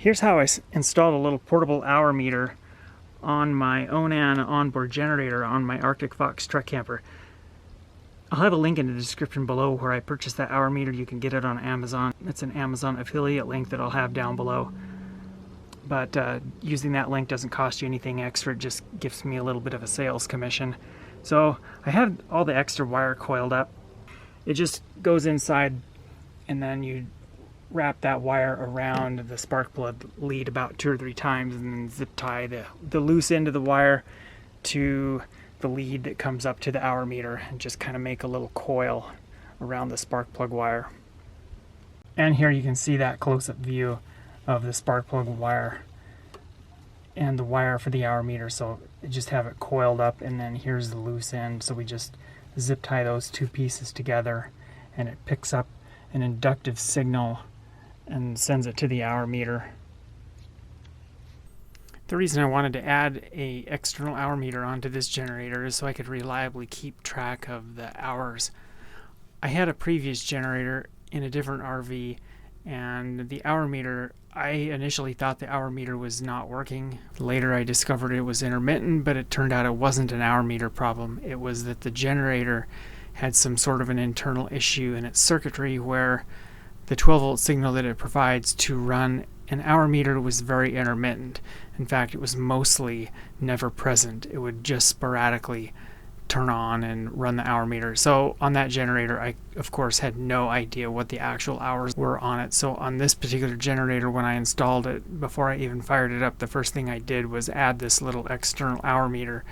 Here's how I installed a little portable hour meter on my Onan Onboard generator on my Arctic Fox truck camper. I'll have a link in the description below where I purchased that hour meter. You can get it on Amazon. It's an Amazon affiliate link that I'll have down below. But using that link doesn't cost you anything extra. It just gives me a little bit of a sales commission. So I have all the extra wire coiled up. It just goes inside, and then you wrap that wire around the spark plug lead about 2 or 3 times, and then zip tie the loose end of the wire to the lead that comes up to the hour meter, and just kind of make a little coil around the spark plug wire. And here you can see that close-up view of the spark plug wire and the wire for the hour meter. So just have it coiled up, and then here's the loose end. So we just zip tie those 2 pieces together, and it picks up an inductive signal and sends it to the hour meter. The reason I wanted to add a external hour meter onto this generator is so I could reliably keep track of the hours. I had a previous generator in a different RV, and the hour meter, I initially thought the hour meter was not working. Later I discovered it was intermittent, but it turned out it wasn't an hour meter problem. It was that the generator had some sort of an internal issue in its circuitry where the 12-volt signal that it provides to run an hour meter was very intermittent. In fact, it was mostly never present. It would just sporadically turn on and run the hour meter. So on that generator, I of course had no idea what the actual hours were on it. So on this particular generator, when I installed it, before I even fired it up, the first thing I did was add this little external hour meter.